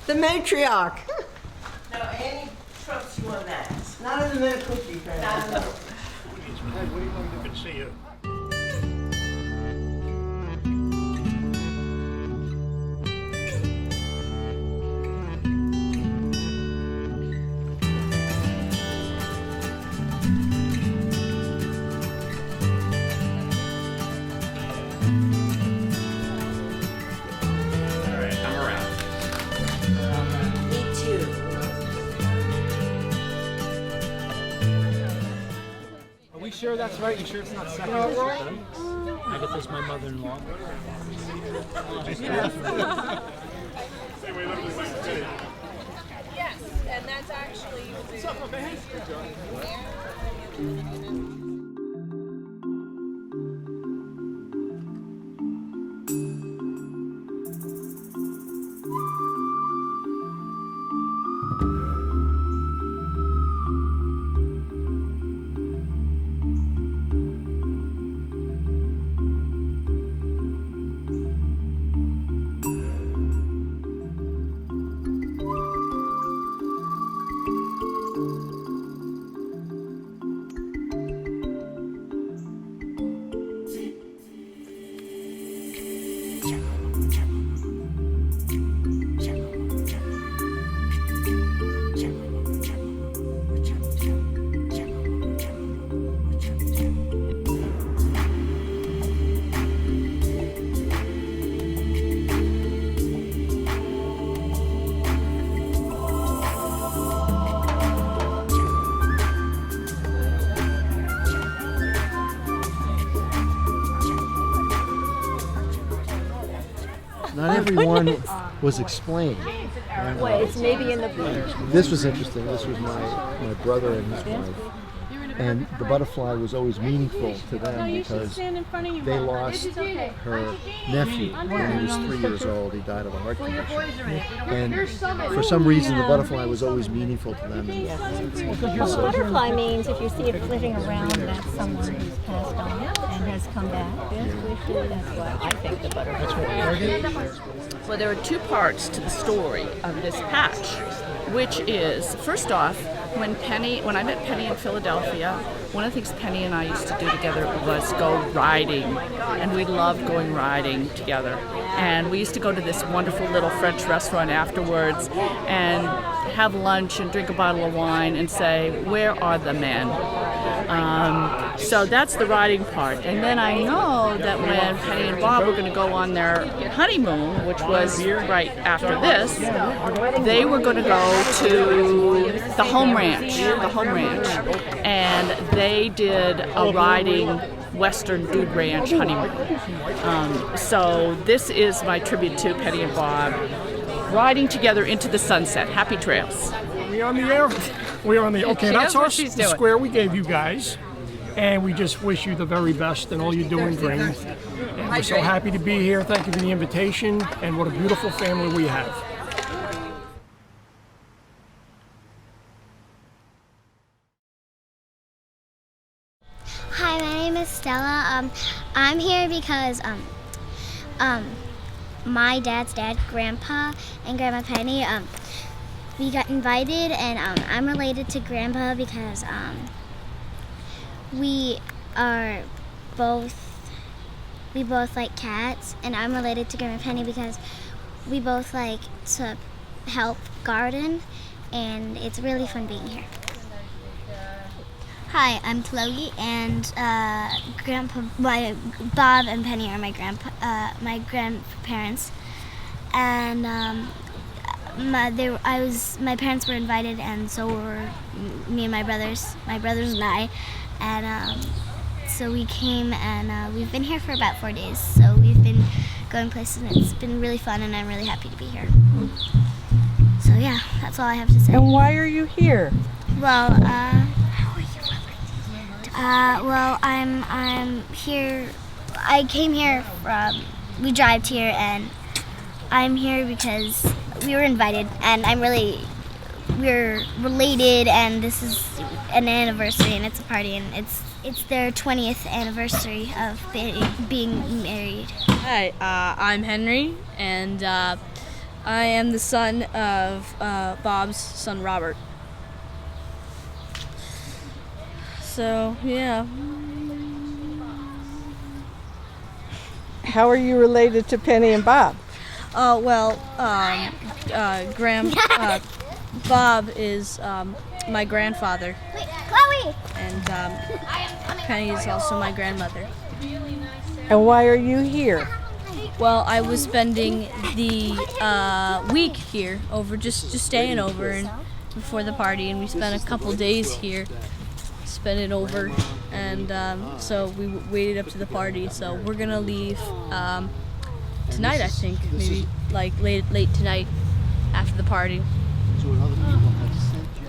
The matriarch. No, Annie trumps you on that. Not in the minute cookie, Not in the- Good to see you. All right, I'm around. Me too. Are we sure that's right? You sure it's not second? Agatha's my mother-in-law. Yes, and that's actually. Not everyone was explained. Wait, it's maybe in the. This was interesting. This was my brother and his wife. And the butterfly was always meaningful to them because they lost her nephew when he was 3 years old. He died of a heart condition. And for some reason, the butterfly was always meaningful to them. Well, butterfly means if you see it flitting around, that's someone who's passed on and has come back. That's why I think the butterfly. Well, there are two parts to the story of this patch, which is, first off, when I met Penny in Philadelphia, one of the things Penny and I used to do together was go riding, and we loved going riding together. And we used to go to this wonderful little French restaurant afterwards and have lunch and drink a bottle of wine and say, where are the men? So that's the riding part. And then I know that when Penny and Bob were going to go on their honeymoon, which was right after this, they were going to go to the home ranch, and they did a riding Western Dude Ranch honeymoon. So this is my tribute to Penny and Bob, riding together into the sunset. Happy trails. We on the air? We're on the, okay, that's our square we gave you guys. And we just wish you the very best in all you do and dream. And we're so happy to be here. Thank you for the invitation. And what a beautiful family we have. Hi, my name is Stella. I'm here because my dad's dad, Grandpa, and Grandma Penny, we got invited, and I'm related to Grandpa because we both like cats, and I'm related to Grandma Penny because we both like to help garden, and it's really fun being here. Hi, I'm Chloe, and Bob and Penny are my grandparents, and my parents were invited, and so were me and my brothers and I, and so we came, and we've been here for about 4 days. So we've been going places, and it's been really fun, and I'm really happy to be here. So yeah, that's all I have to say. And why are you here? Well, I'm here. I came here from. We drove here, and I'm here because we were invited, and we're related, and this is an anniversary, and it's a party, and it's their 20th anniversary of being married. Hi, I'm Henry, and I am the son of Bob's son Robert. So, yeah. How are you related to Penny and Bob? Bob is my grandfather, Wait, Chloe! and Penny is also my grandmother. And why are you here? Well, I was spending the week here, just staying over and before the party, and we spent a couple days here, spent it over, and so we waited up to the party. So we're gonna leave tonight, I think, maybe like late tonight after the party.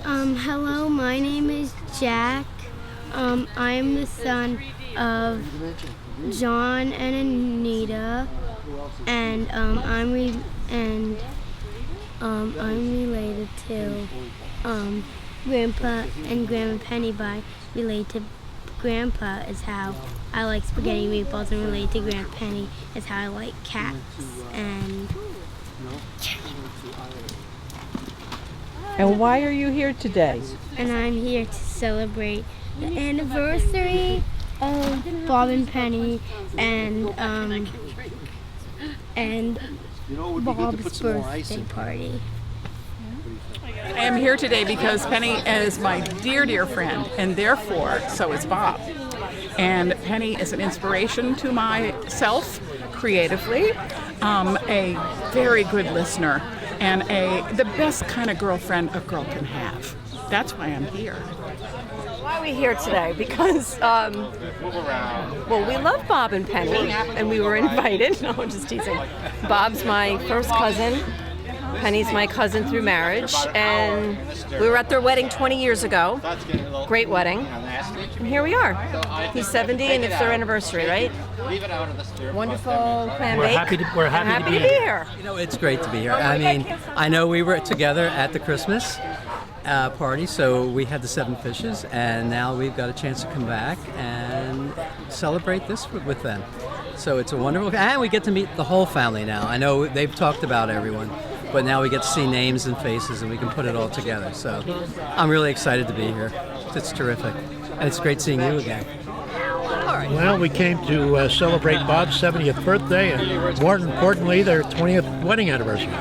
Hello, my name is Jack. I am the son of John and Anita, and I'm related to Grandpa and Grandma Penny by related to Grandpa is how I like spaghetti meatballs, and related to Grandpa Penny is how I like cats and. And why are you here today? And I'm here to celebrate the anniversary of Bob and Penny and Bob's birthday party. I am here today because Penny is my dear, dear friend, and therefore, so is Bob. And Penny is an inspiration to myself creatively, a very good listener, and the best kind of girlfriend a girl can have. That's why I'm here. Why are we here today? Because, well, we love Bob and Penny, and we were invited. No, I'm just teasing. Bob's my first cousin. Penny's my cousin through marriage, and we were at their wedding 20 years ago. Great wedding. And here we are. He's 70, and it's their anniversary, right? Wonderful clam bake. We're happy to be here. You know, it's great to be here. I mean, I know we were together at the Christmas party, so we had the 7 fishes, and now we've got a chance to come back and celebrate this with them. So it's a wonderful, and we get to meet the whole family now. I know they've talked about everyone, but now we get to see names and faces, and we can put it all together. So I'm really excited to be here. It's terrific, and it's great seeing you again. Well, we came to celebrate Bob's 70th birthday and, more importantly, their 20th wedding anniversary.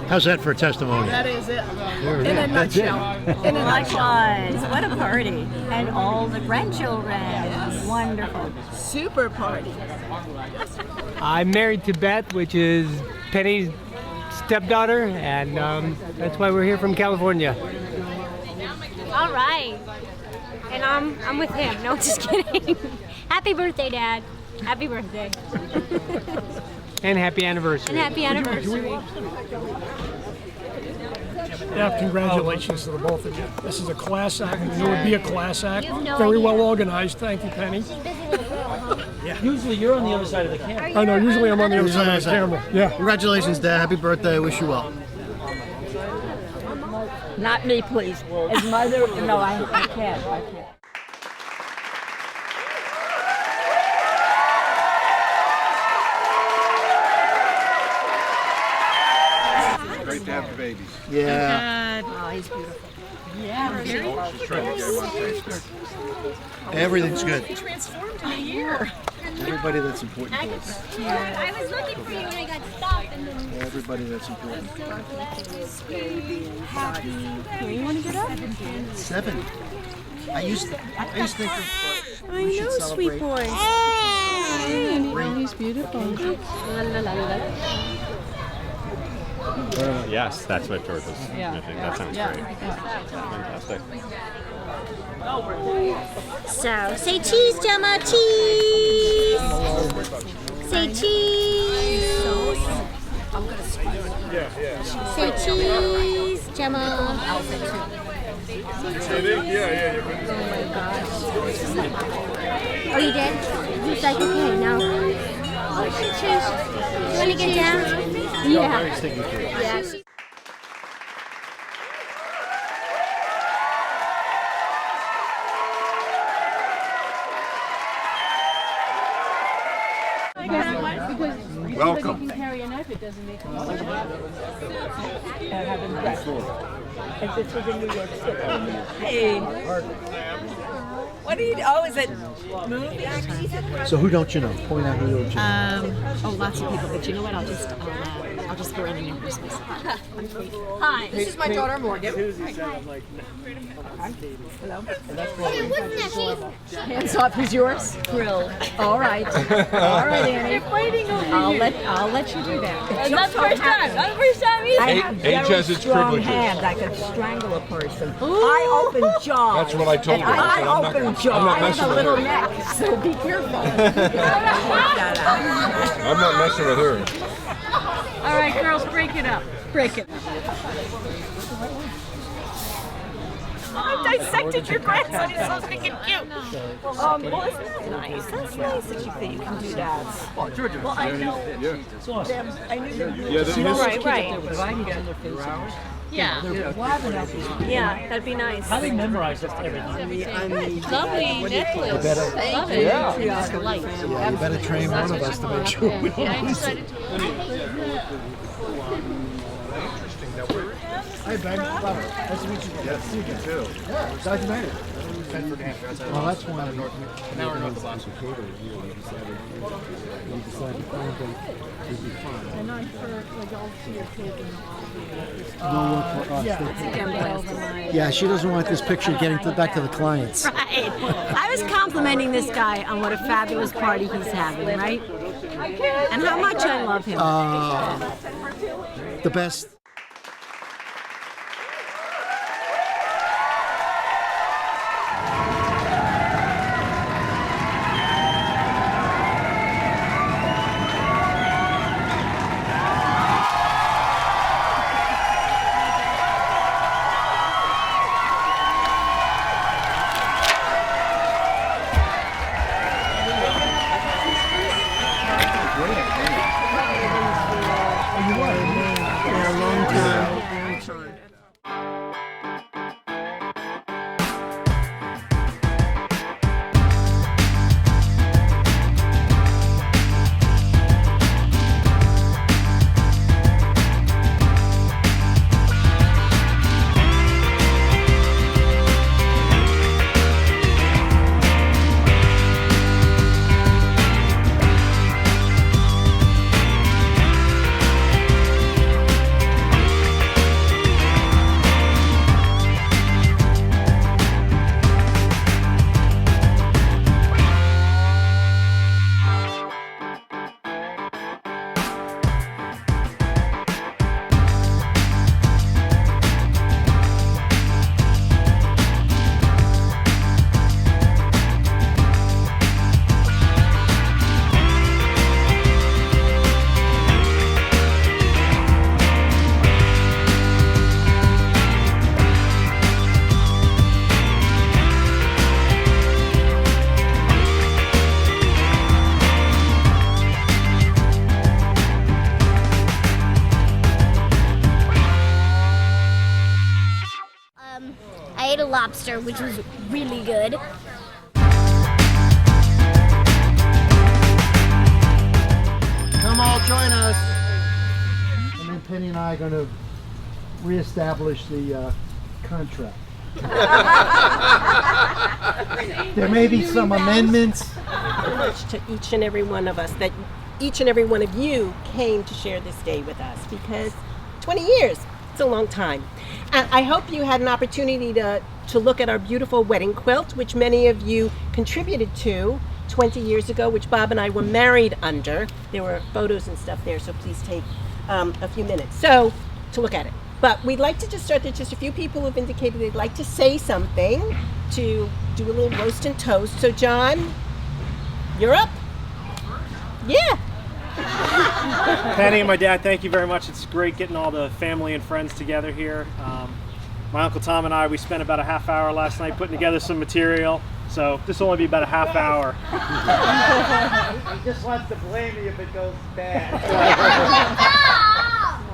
How's that for a testimony? That is it. In a nutshell. In a nutshell. What a party. And all the grandchildren. Yes. Wonderful. Super party. I'm married to Beth, which is Penny's stepdaughter, and that's why we're here from California. All right. And I'm with him. No, just kidding. Happy birthday, Dad. Happy birthday. And happy anniversary. And happy anniversary. Yeah, congratulations to the both of you. This is a class act. It would be a class act. Very well organized. Thank you, Penny. Usually you're on the other side of the camera. I know, usually I'm on the other side of the camera. Yeah. Congratulations, Dad. Happy birthday. Wish you well. Not me, please. As mother, no, I can't. Great to have the babies. Yeah. Oh, he's beautiful. Everything's good. He transformed in a year. Everybody that's important to us. I was looking for you and I got stopped. And then Everybody that's important. happy. Here, you want to get up? 7. I used to think of, I know, sweet boy. Oh, he's beautiful. Yes, that's what George was mentioning. That sounds great. Fantastic. So, say cheese, Gemma, cheese. Say cheese. Say cheese, Gemma. Oh, you did? It's like, okay, now. You want to get down? Yeah. Yeah. Welcome. Hey. What do you do? Oh, is it movies? So who don't you know? Point out who don't you know. Lots of people, but you know what? I'll just go in and introduce myself. Hi, this is my daughter Morgan. Hello. Hands off. Who's yours? Grill. All right. All right, Annie. Waiting over I'll let you do that. Not the first time. Not the first time either. I have Age very has its strong privileges. hands. I could strangle a person. I open jaws. That's what I told And her. I I'm not- open I'm jaws. not I have messing a with little her. neck, so be careful. I'm not messing with her. All right, girls, break it up. Break it. I dissected your grandson. He's so stinking cute. Well, isn't that nice? That's nice that you can do that. Well, I know. Yeah. I knew that you Yeah, this- right. Yeah. Yeah, that'd be nice. How do they memorize just everything? Lovely necklace. Love it. Yeah. Yeah, you better train one of us to make sure we don't Yeah, I lose it. decided to. Hi, Ben. Nice to meet you. Yes, you too. Glad you made it. Well, that's why an hour north of Boston. You decided Cranberry would be fun. And I heard like all see your kids and No work for us. Yeah, she doesn't want this picture getting back to the clients. Right. I was complimenting this guy on what a fabulous party he's having, right? And how much I love him. The best. I ate a lobster, which was really good. Come all join us. And then Penny and I are going to reestablish the contract. There may be some amendments. Much to each and every one of us that each and every one of you came to share this day with us, because 20 years, it's a long time. I hope you had an opportunity to look at our beautiful wedding quilt, which many of you contributed to 20 years ago, which Bob and I were married under. There were photos and stuff there, so please take a few minutes to look at it. But we'd like to just start. There's just a few people who've indicated they'd like to say something, to do a little roast and toast. So John, you're up. Yeah. Penny and my dad, thank you very much. It's great getting all the family and friends together here. My Uncle Tom and I, we spent about a half hour last night putting together some material. So this will only be about a half hour. He just wants to blame me if it goes bad.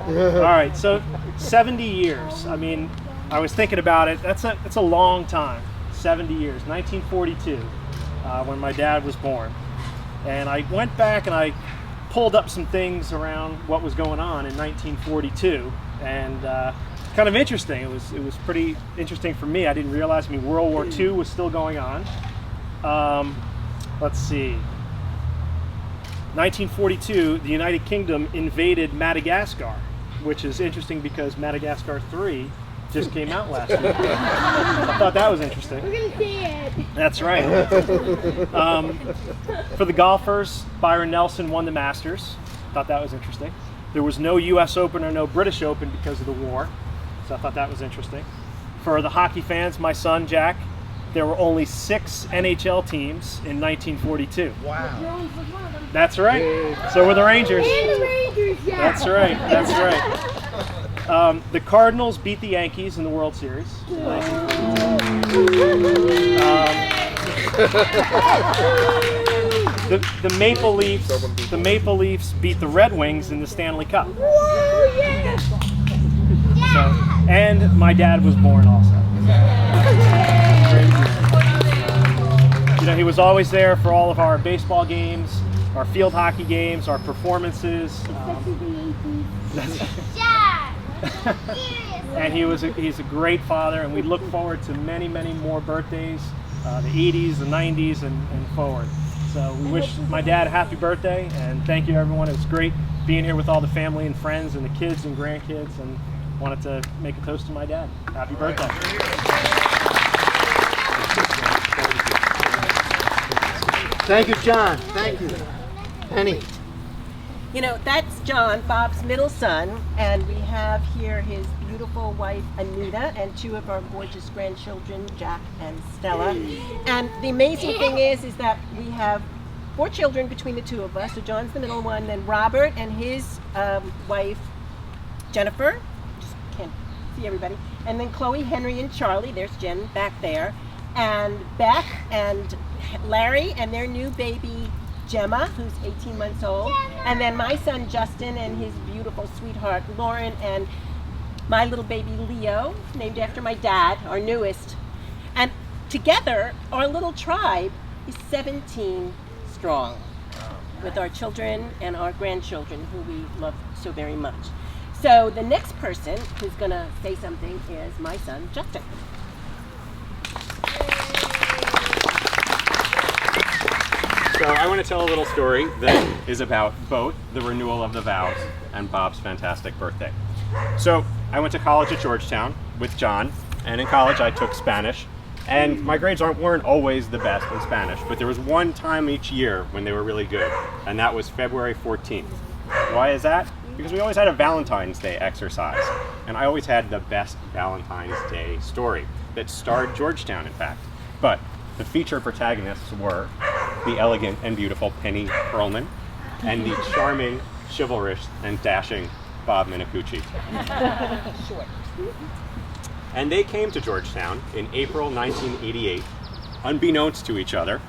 All right, so 70 years. I mean, I was thinking about it. That's a long time. 70 years. 1942, when my dad was born. And I went back and I pulled up some things around what was going on in 1942, and kind of interesting. It was pretty interesting for me. I didn't realize. I mean, World War II was still going on. Let's see. 1942, the United Kingdom invaded Madagascar, which is interesting because Madagascar 3 just came out last year. I thought that was interesting. We're gonna see it. That's right. For the golfers, Byron Nelson won the Masters. Thought that was interesting. There was no U.S. Open or no British Open because of the war, so I thought that was interesting. For the hockey fans, my son Jack, there were only 6 NHL teams in 1942. Wow. That's right. So were the Rangers. And the Rangers, yeah. That's right. That's right. The Cardinals beat the Yankees in the World Series. The Maple Leafs beat the Red Wings in the Stanley Cup. So, and my dad was born also. You know, he was always there for all of our baseball games, our field hockey games, our performances. And he's a great father, and we look forward to many, many more birthdays, the 80s, the 90s, and forward. So we wish my dad a happy birthday, and thank you everyone. It was great being here with all the family and friends and the kids and grandkids, and wanted to make a toast to my dad. Happy birthday. Thank you, John. Thank you. Penny. You know, that's John, Bob's middle son, and we have here his beautiful wife, Anita, and 2 of our gorgeous grandchildren, Jack and Stella. And the amazing thing is that we have 4 children between the 2 of us. So John's the middle one, then Robert and his wife, Jennifer. Just can't see everybody. And then Chloe, Henry, and Charlie. There's Jen back there. And Beth and Larry and their new baby, Gemma, who's 18 months old, and then my son Justin and his beautiful sweetheart Lauren, and my little baby Leo, named after my dad, our newest. And together, our little tribe is 17 strong, with our children and our grandchildren, who we love so very much. So the next person who's going to say something is my son Justin. So I want to tell a little story that is about both the renewal of the vows and Bob's fantastic birthday. So I went to college at Georgetown with John, and in college I took Spanish, and my grades weren't always the best in Spanish, but there was one time each year when they were really good, and that was February 14th. Why is that? Because we always had a Valentine's Day exercise, and I always had the best Valentine's Day story that starred Georgetown, in fact. But the feature protagonists were the elegant and beautiful Penny Perlman and the charming, chivalrous, and dashing Bob Minicucci. And they came to Georgetown in April 1988, unbeknownst to each other.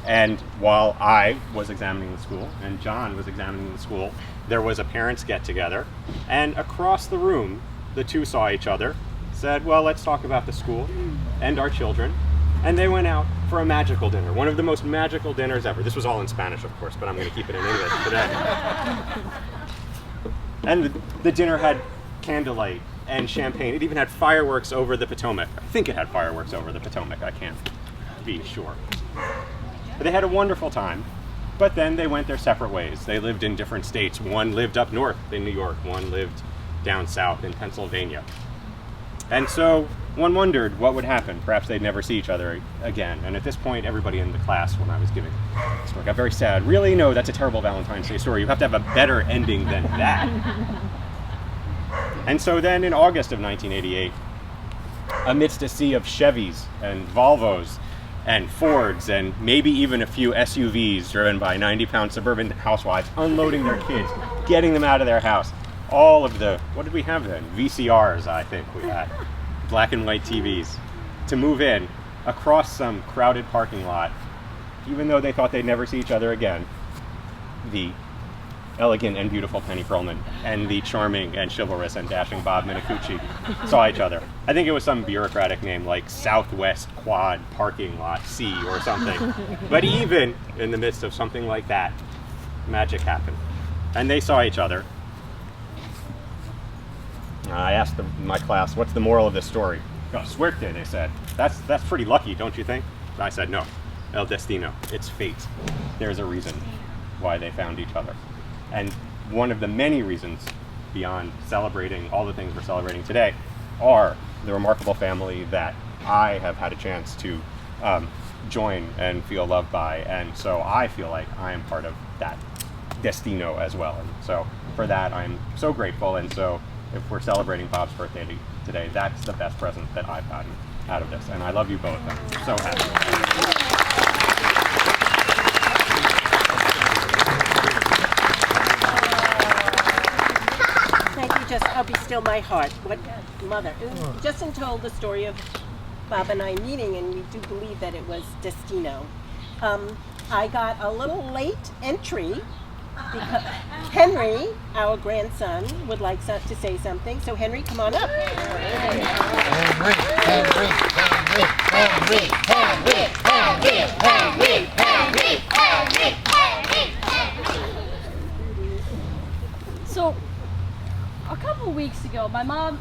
And while I was examining the school and John was examining the school, there was a parents' get-together. And across the room, the 2 saw each other, said, well, let's talk about the school and our children. And they went out for a magical dinner, one of the most magical dinners ever. This was all in Spanish, of course, but I'm going to keep it in English today. And the dinner had candlelight and champagne. It even had fireworks over the Potomac. I think it had fireworks over the Potomac. I can't be sure. But they had a wonderful time. But then they went their separate ways. They lived in different states. One lived up north in New York. One lived down south in Pennsylvania. And so one wondered what would happen. Perhaps they'd never see each other again. And at this point, everybody in the class, when I was giving the story, got very sad. Really? No, that's a terrible Valentine's Day story. You have to have a better ending than that. And so then in August of 1988, amidst a sea of Chevys and Volvos and Fords and maybe even a few SUVs driven by 90-pound suburban housewives unloading their kids, getting them out of their house, all of the, what did we have then? VCRs, I think we had. Black and white TVs. To move in across some crowded parking lot, even though they thought they'd never see each other again, the elegant and beautiful Penny Perlman and the charming and chivalrous and dashing Bob Minicucci saw each other. I think it was some bureaucratic name like Southwest Quad Parking Lot C or something. But even in the midst of something like that, magic happened. and they saw each other. I asked my class, what's the moral of this story? Oh, suerte, they said. That's pretty lucky, don't you think? I said, no. El destino. It's fate. There's a reason why they found each other. And one of the many reasons beyond celebrating all the things we're celebrating today are the remarkable family that I have had a chance to join and feel loved by. And so I feel like I am part of that destino as well. And so for that, I'm so grateful. And so if we're celebrating Bob's birthday today, that's the best present that I've gotten out of this. And I love you both. I'm so happy. I'll be still my heart. What mother? Justin told the story of Bob and I meeting, and we do believe that it was destino. I got a little late entry because Henry, our grandson, would like to say something. So Henry, come on up. So, a couple weeks ago, my mom,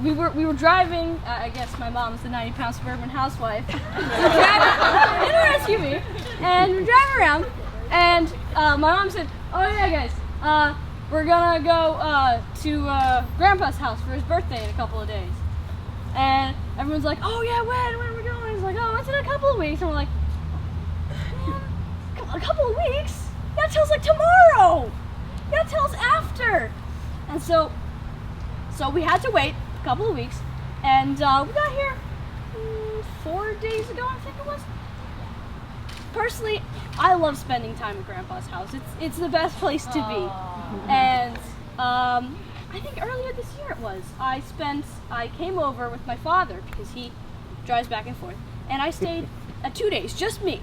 we were driving. I guess my mom's the 90-pound suburban housewife. Driving in her SUV, and we're driving around, and my mom said, "Oh yeah, guys, we're gonna go to Grandpa's house for his birthday in a couple of days." And everyone's like, "Oh yeah, when are we going?" He's like, "Oh, it's in a couple of weeks." And we're like, "Man, a couple of weeks? That tells like tomorrow. That tells after." And so we had to wait a couple of weeks, and we got here 4 days ago, I think it was. Personally, I love spending time at Grandpa's house. It's the best place to be. And I think earlier this year it was. I came over with my father because he drives back and forth, and I stayed 2 days, just me,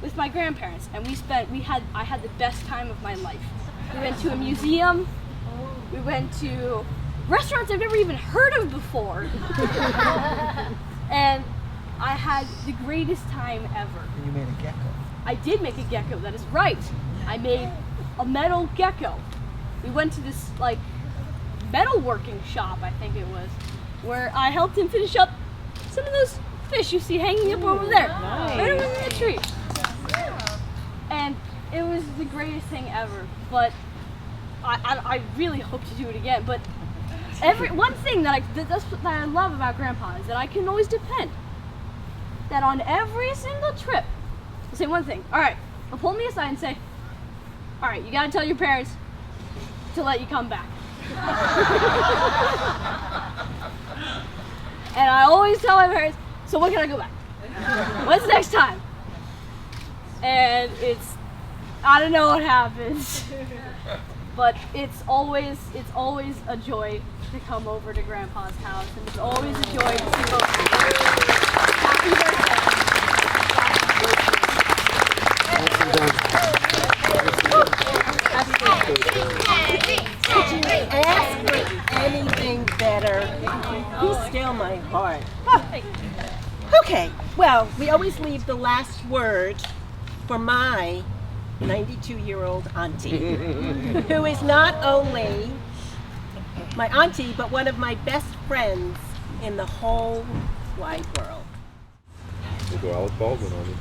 with my grandparents, and I had the best time of my life. We went to a museum. We went to restaurants I've never even heard of before. And I had the greatest time ever. And you made a gecko. I did make a gecko, that is right. I made a metal gecko. We went to this like metalworking shop, I think it was, where I helped him finish up some of those fish you see hanging up over there. Nice. Right over in the tree. And it was the greatest thing ever. But I really hope to do it again, but one thing that I love about Grandpa is that I can always depend that on every single trip, I'll say one thing. All right, he'll pull me aside and say, "All right, you gotta tell your parents to let you come back." And I always tell my parents, "So when can I go back? When's the next time?" And I don't know what happens. But it's always a joy to come over to Grandpa's house, and it's always a joy to see both. Happy birthday! Could you ask for anything better? He's still my heart. Okay, well, we always leave the last word for my 92-year-old auntie, who is not only my auntie, but one of my best friends in the whole wide world. We'll go Alec Baldwin on you.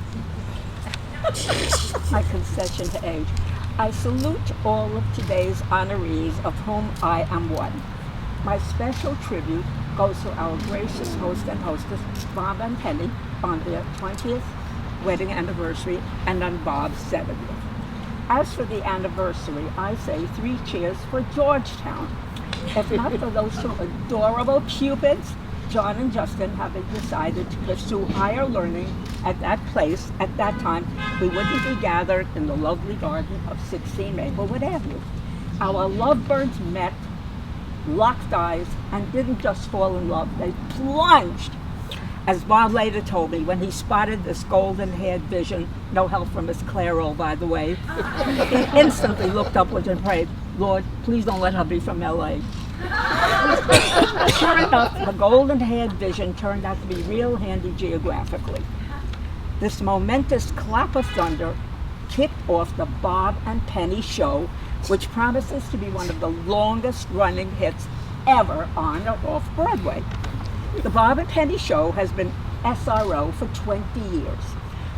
My concession to age. I salute all of today's honorees, of whom I am one. My special tribute goes to our gracious host and hostess, Bob and Penny, on their 20th wedding anniversary and on Bob's 70th. As for the anniversary, I say 3 cheers for Georgetown. If not for those 2 adorable cupids, John and Justin, having decided to pursue higher learning at that place at that time, we wouldn't be gathered in the lovely garden of 16 Maplewood Avenue. Our lovebirds met, locked eyes, and didn't just fall in love, they plunged. As Bob later told me, when he spotted this golden-haired vision, no help from Miss Claro, by the way, he instantly looked upwards and prayed, "Lord, please don't let her be from L.A." Sure enough, the golden-haired vision turned out to be real handy geographically. This momentous clap of thunder kicked off the Bob and Penny show which promises to be one of the longest running hits ever on or off Broadway. The Bob and Penny Show has been SRO for 20 years.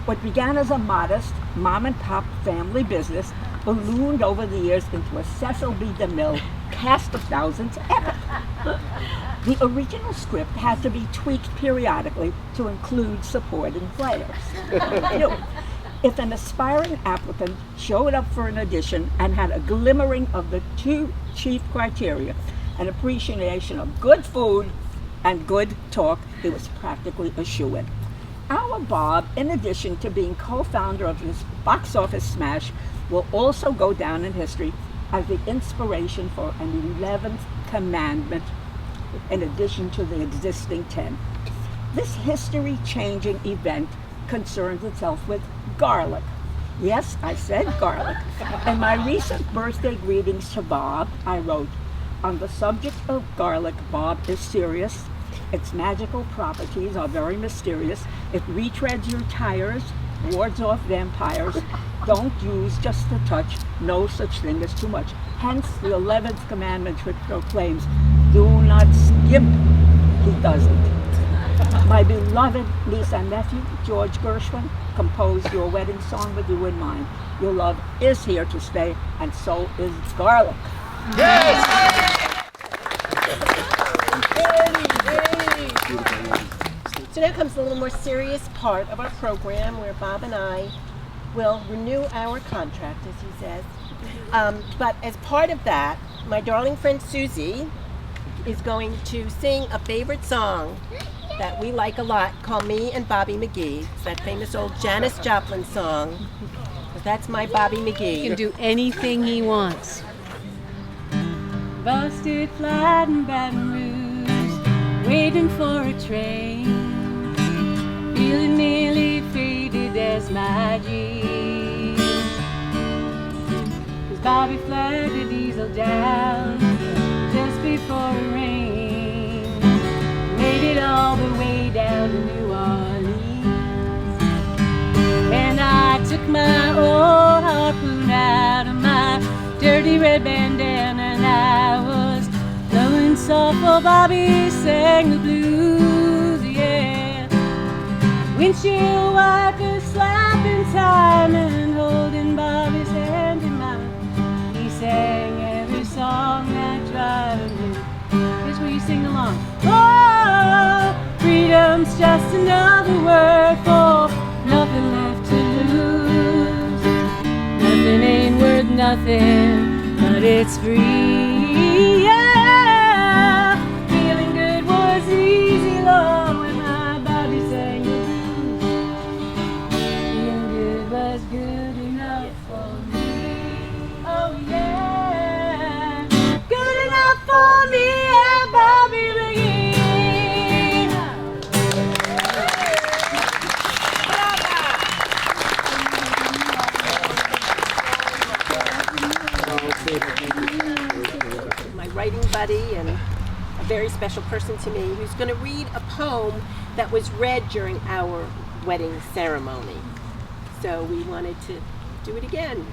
What began as a modest mom-and-pop family business ballooned over the years into a Cecil B. DeMille cast of thousands epic. The original script had to be tweaked periodically to include supporting players. If an aspiring applicant showed up for an audition and had a glimmering of the two chief criteria, an appreciation of good food and good talk, it was practically a shoo-in. Our Bob, in addition to being co-founder of this box office smash, will also go down in history as the inspiration for an 11th commandment in addition to the existing 10. This history-changing event concerns itself with garlic. Yes, I said garlic. In my recent birthday greetings to Bob, I wrote, "On the subject of garlic, Bob is serious. Its magical properties are very mysterious. It retreads your tires, wards off vampires. Don't use just a touch. No such thing as too much." Hence the 11th commandment, which proclaims, "Do not skimp." He doesn't. My beloved niece and nephew, George Gershwin, composed your wedding song with you in mind. Your love is here to stay, and so is garlic. Yes! So now comes the little more serious part of our program where Bob and I will renew our contract, as he says. But as part of that, my darling friend Susie is going to sing a favorite song that we like a lot called Me and Bobby McGee. It's that famous old Janis Joplin song. That's my Bobby McGee. He can do anything he wants. Busted flat in Baton Rouge, waiting for a train, feeling nearly faded as my jeans. 'Cause Bobby flagged the diesel down just before it rained, made it all the way down to New Orleans. And I took my old harpoon out of my dirty red bandana, and I was blowing soft while Bobby sang the blues, yeah. Windshield wiper slapping time and holding Bobby's hand in mine. He sang every song that drive me. Here's where you sing along. Oh, freedom's just another word for nothing left to lose. Nothing ain't worth nothing, but it's free, yeah. Feeling good was easy, Lord, when my Bobby sang the blues. Feeling good was good enough for me, oh yeah. Good enough for me and Bobby McGee. My writing buddy and a very special person to me, who's going to read a poem that was read during our wedding ceremony. So we wanted to do it again.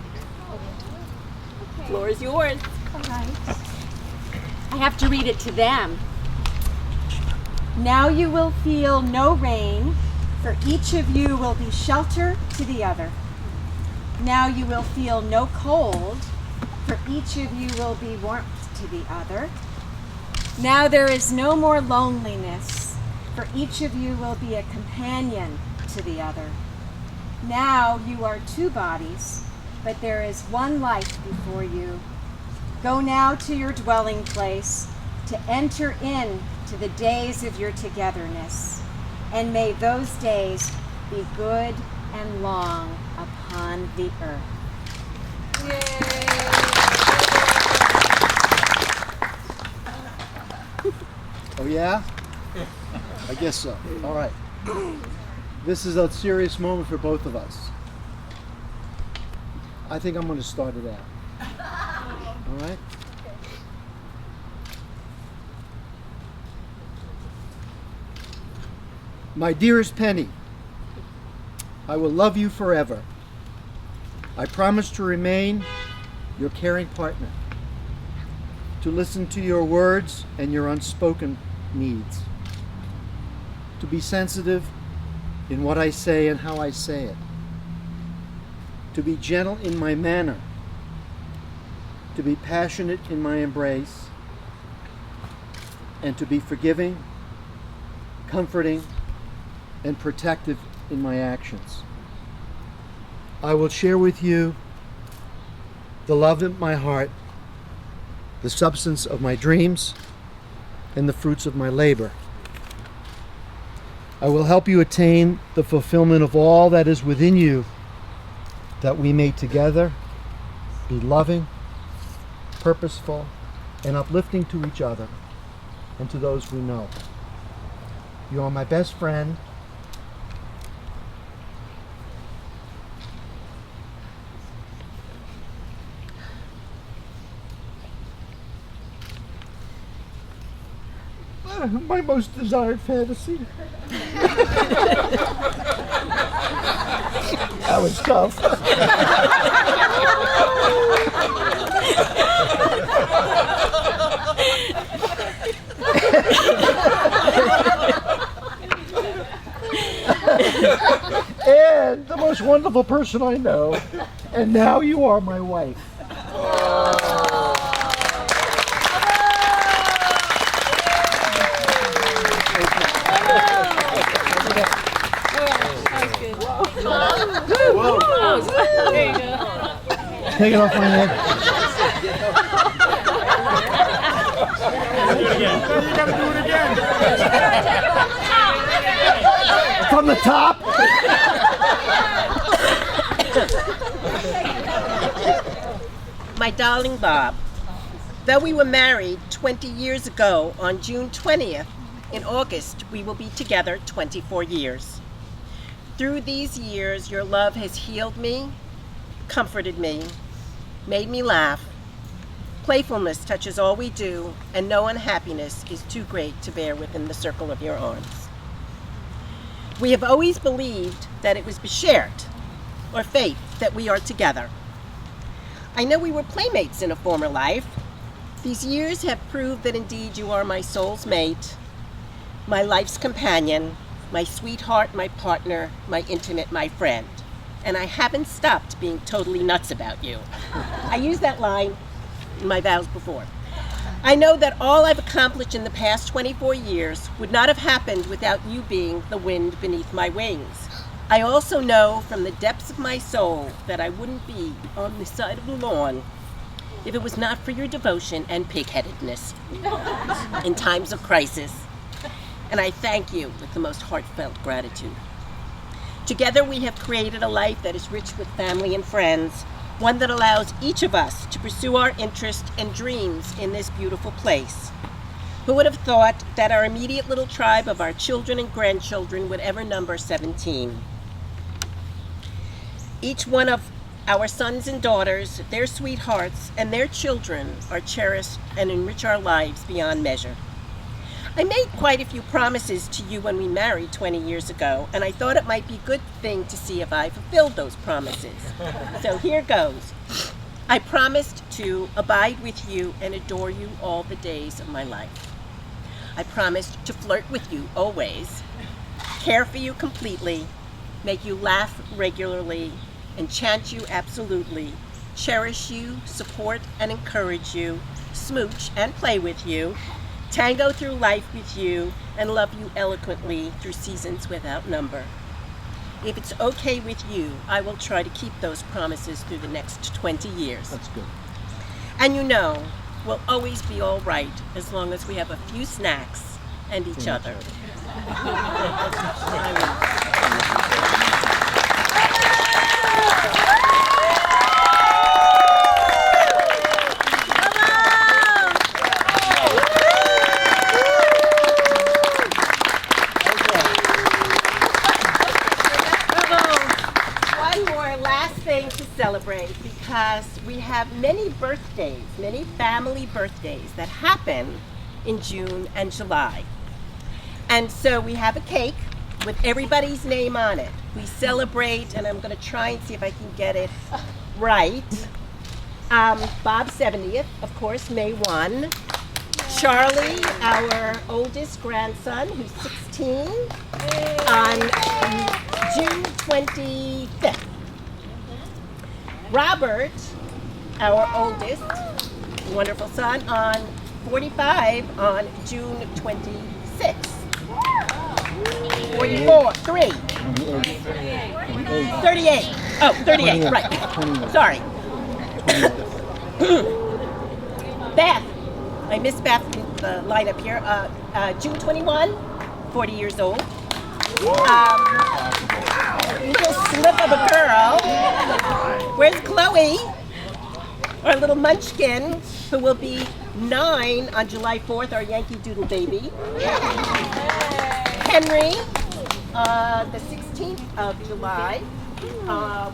The floor is yours. All right. I have to read it to them. Now you will feel no rain, for each of you will be shelter to the other. Now you will feel no cold, for each of you will be warmth to the other. Now there is no more loneliness, for each of you will be a companion to the other. Now you are two bodies, but there is one life before you. Go now to your dwelling place to enter in to the days of your togetherness, and may those days be good and long upon the earth. Oh yeah? I guess so. All right. This is a serious moment for both of us. I think I'm going to start it out. All right? My dearest Penny, I will love you forever. I promise to remain your caring partner, to listen to your words and your unspoken needs, to be sensitive in what I say and how I say it, to be gentle in my manner, to be passionate in my embrace, and to be forgiving, comforting, and protective in my actions. I will share with you the love in my heart, the substance of my dreams, and the fruits of my labor. I will help you attain the fulfillment of all that is within you, that we may together be loving, purposeful, and uplifting to each other and to those we know. You are my best friend. My most desired fantasy. That was tough. And the most wonderful person I know. And now you are my wife. Take it off my head. You gotta do it again. From the top. My darling Bob, though we were married 20 years ago on June 20th, in August we will be together 24 years. Through these years, your love has healed me, comforted me, made me laugh. Playfulness touches all we do, and no unhappiness is too great to bear within the circle of your arms. We have always believed that it was beshert, or fate, that we are together. I know we were playmates in a former life. These years have proved that indeed you are my soul's mate, my life's companion, my sweetheart, my partner, my intimate, my friend. And I haven't stopped being totally nuts about you. I used that line in my vows before. I know that all I've accomplished in the past 24 years would not have happened without you being the wind beneath my wings. I also know from the depths of my soul that I wouldn't be on the side of the lawn if it was not for your devotion and pig-headedness in times of crisis. And I thank you with the most heartfelt gratitude. Together we have created a life that is rich with family and friends, one that allows each of us to pursue our interests and dreams in this beautiful place. Who would have thought that our immediate little tribe of our children and grandchildren would ever number 17? Each one of our sons and daughters, their sweethearts, and their children are cherished and enrich our lives beyond measure. I made quite a few promises to you when we married 20 years ago, and I thought it might be a good thing to see if I fulfilled those promises. So here goes. I promised to abide with you and adore you all the days of my life. I promised to flirt with you always, care for you completely, make you laugh regularly, enchant you absolutely, cherish you, support and encourage you, smooch and play with you, tango through life with you, and love you eloquently through seasons without number. If it's okay with you, I will try to keep those promises through the next 20 years. That's good. And you know, we'll always be all right as long as we have a few snacks and each other. Celebrate because we have many birthdays, many family birthdays that happen in June and July. And so we have a cake with everybody's name on it. We celebrate, and I'm going to try and see if I can get it right. Bob's 70th, of course, May 1. Charlie, our oldest grandson, who's 16, on June 25th. Robert, our oldest, wonderful son, on 45 on June 26th. 44, 3. 38. Oh, 38, right. Sorry. Beth. I miss Beth in the lineup here. June 21, 40 years old. Little slip of a girl. Where's Chloe? Our little munchkin, who will be 9 on July 4th, our Yankee Doodle baby. Henry, the 16th of July,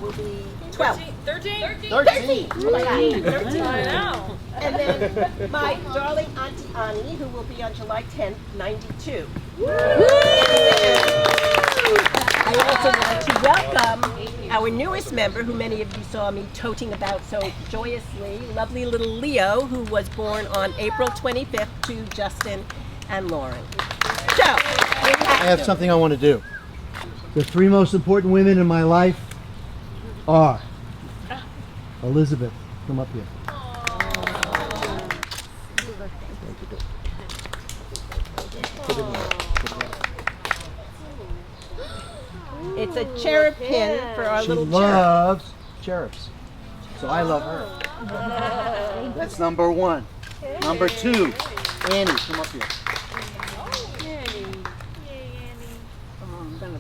will be 12. 13. Oh my God, 13. I know. And then my darling Auntie Annie, who will be on July 10th, 92. I also want to welcome our newest member, who many of you saw me toting about so joyously, lovely little Leo, who was born on April 25th to Justin and Lauren. So, I have something I want to do. The 3 most important women in my life are Elizabeth, come up here. It's a cherub pin for our little She cherub. loves cherubs, so I love her. That's number 1. Number 2, Annie, come up here.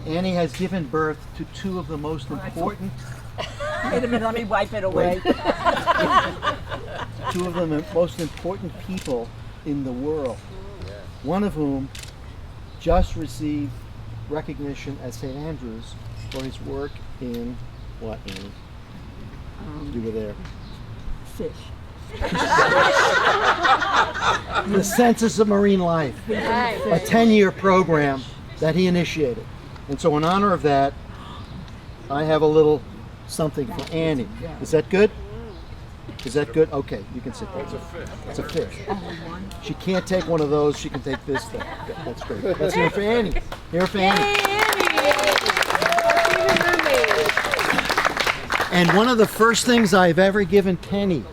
Annie has given birth to 2 of the most important. Wait a minute, let me wipe it away. 2 of the most important people in the world. One of whom just received recognition at St. Andrews for his work in what, Annie? You were there. Fish. The Census of Marine Life, a 10-year program that he initiated. And so in honor of that, I have a little something for Annie. Is that good? Is that good? Okay, you can sit there. It's a fish. She can't take one of those. She can take this thing. That's great. Let's hear it for Annie. Hear it for Annie. And one of the first things I've ever given Penny,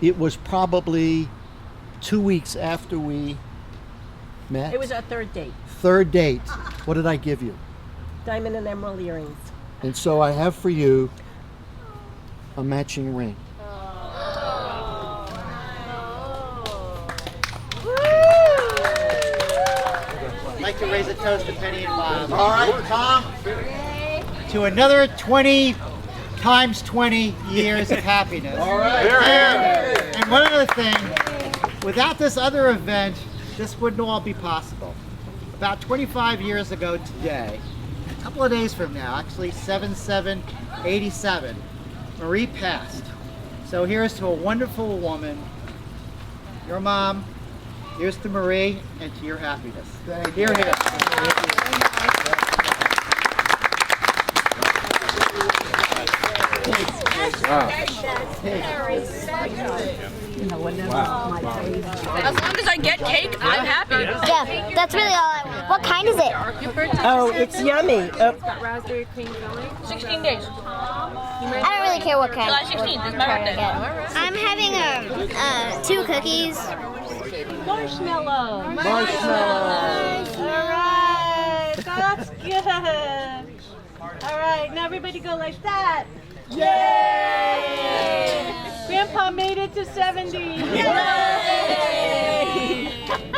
it was probably 2 weeks after we met. It was our 3rd date. 3rd date. What did I give you? Diamond and emerald earrings. And so I have for you a matching ring. I'd like to raise a toast to Penny and Bob. All right, Tom. To another 20 times 20 years of happiness. All right. And one other thing, without this other event, this wouldn't all be possible. About 25 years ago today, a couple of days from now, actually 7/7/87, Marie passed. So here's to a wonderful woman, your mom. Here's to Marie and to your happiness. Here, here. As long as I get cake, I'm happy. Yeah, that's really all I want. What kind is it? Oh, it's yummy. Raspberry cream filling. 16 days. I don't really care what kind. July 16th is my birthday. I'm having 2 cookies. Marshmallow. Marshmallow. All right, that's good. All right, now everybody go like that. Yay! Grandpa made it to 70. Yay!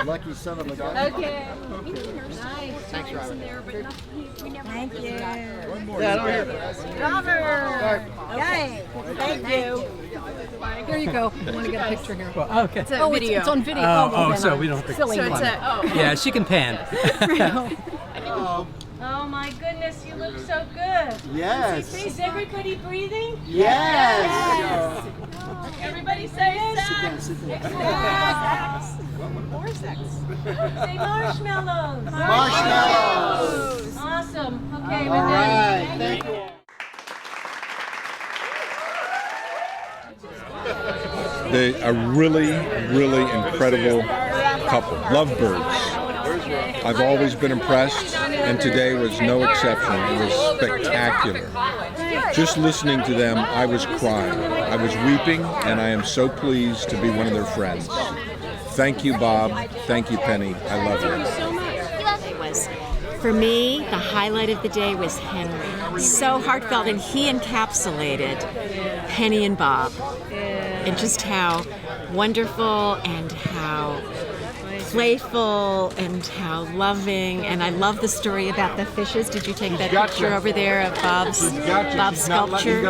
Lucky son of a gun. Okay. Nice. Thanks, Robert. Thank you. One more. Robert. Yay. Thank you. Here you go. I want to get a picture here. Well, okay. It's a video. It's on video. Oh, so we don't have to. Silly. So it's Yeah, she can pan. Oh my goodness, you look so good. Yes. Is everybody breathing? Yes. Everybody say sex. Sex. More sex. Say marshmallows. Marshmallows. Awesome. Okay, All right. Thank you. They are really, really incredible couple. Lovebirds. I've always been impressed, and today was no exception. It was spectacular. Just listening to them, I was crying. I was weeping, and I am so pleased to be one of their friends. Thank you, Bob. Thank you, Penny. I love you. For me, the highlight of the day was Henry. So heartfelt, and he encapsulated Penny and Bob. And just how wonderful and how playful and how loving. And I love the story about the fishes. Did you take that picture over there of Bob's sculpture?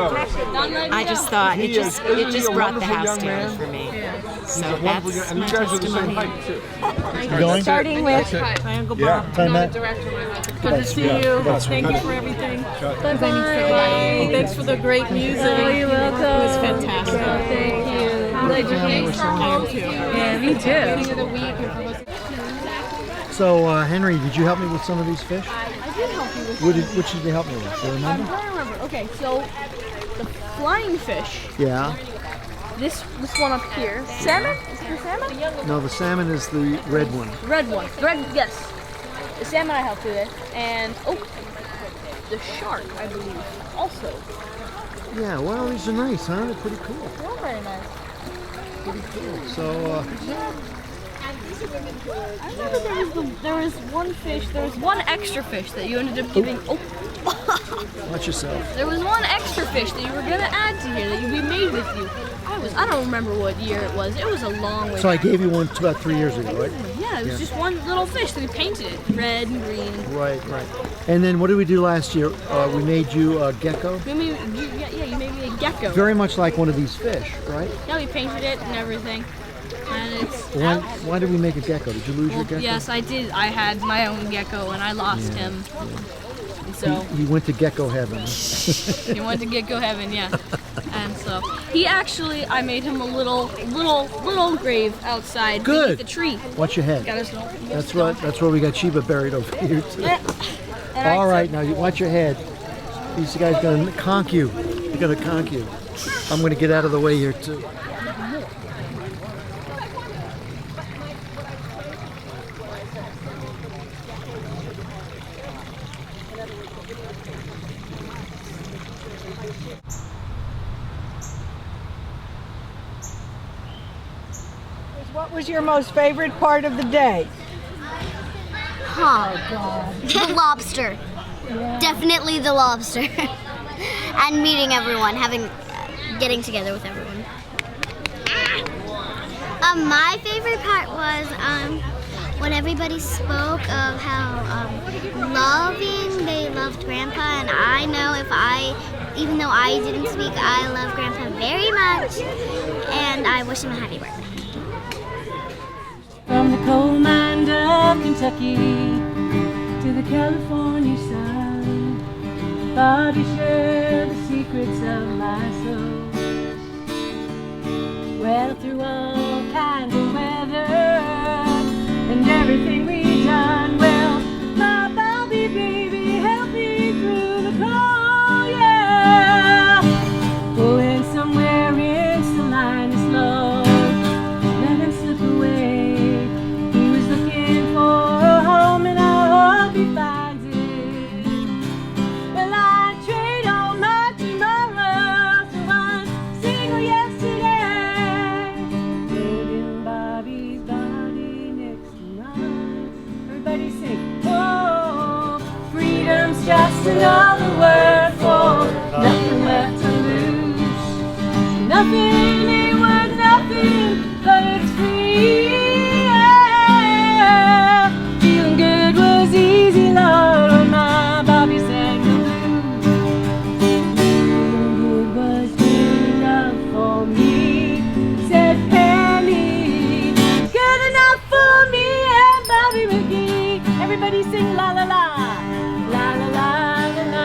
I just thought it just brought the house down for me. So that's my testimony. Starting with my Uncle Bob. Yeah. Good to see you. Thank you for everything. Bye-bye. Thanks for the great music. Oh, you're welcome. It was fantastic. Thank you. Glad you came. Yeah, me too. So, Henry, did you help me with some of these fish? I did help you with Which did you help me with? Do you I'm remember? trying to remember. Okay, so the flying fish. Yeah. This one up here. Salmon? Is it the salmon? No, the salmon is the red one. Red one. Yes. The salmon I helped you with. And, the shark, I believe, also. Yeah, well, these are nice, huh? They're pretty cool. They're very nice. Pretty cool. So, I remember there was one fish, there was one extra fish that you ended up giving. watch yourself. There was one extra fish that you were gonna add to here that we made with you. I don't remember what year it was. It was a long way So I back. gave you one about 3 years ago, right? Yeah, it was just one little fish that we painted it red and green. Right. And then what did we do last year? We made you a gecko. You made me a gecko. Very much like one of these fish, right? Yeah, we painted it and everything. And it's Why did we make a gecko? Did you lose your gecko? Yes, I did. I had my own gecko and I lost him. And so He went to gecko heaven. he went to gecko heaven, yeah. And so he actually, I made him a little grave outside beneath the tree. Watch your head. Got his That's where we got Sheba buried over here too. Yeah. And All right, now you watch your head. These guys gonna conk you. They're gonna conk you. I'm gonna get out of the way here too. What was your most favorite part of the day? Oh, God. The lobster. Definitely the lobster. And meeting everyone, getting together with everyone. My favorite part was when everybody spoke of how loving they loved Grandpa, and I know even though I didn't speak, I love Grandpa very much, and I wish him a happy birthday. From the coal mine of Kentucky to the California sun, Bobby shared the secrets of my soul. Well, through all kinds of weather and everything we've done, well, my Bobby baby helped me through the cold, yeah. Oh, and somewhere in the line is love, let him slip away. Just another word for nothing left to lose. Nothing ain't worth nothing, but it's free. Yeah. Feeling good was easy, Lord, on my Bobby sang the blues. Feeling good was good enough for me, said Penny. Good enough for me and Bobby McGee. Everybody sing la la la. La la la la la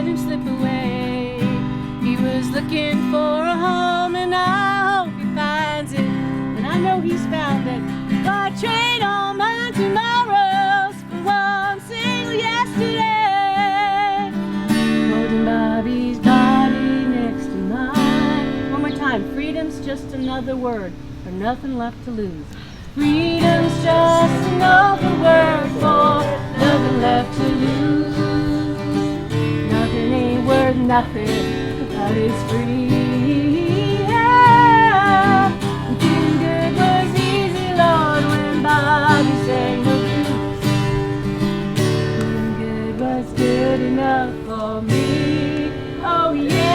let him slip away. He was looking for a home, and I hope he finds it. And I know he's found it. I trade all my tomorrows for one single yesterday. Holding Bobby's body next to mine. One more time. Freedom's just another word for nothing left to lose. Freedom's just another word for nothing left to lose. Nothing ain't worth nothing, but it's free. Yeah. Feeling good was easy, Lord, when Bobby sang the blues. Feeling good was good enough for me. Oh yeah.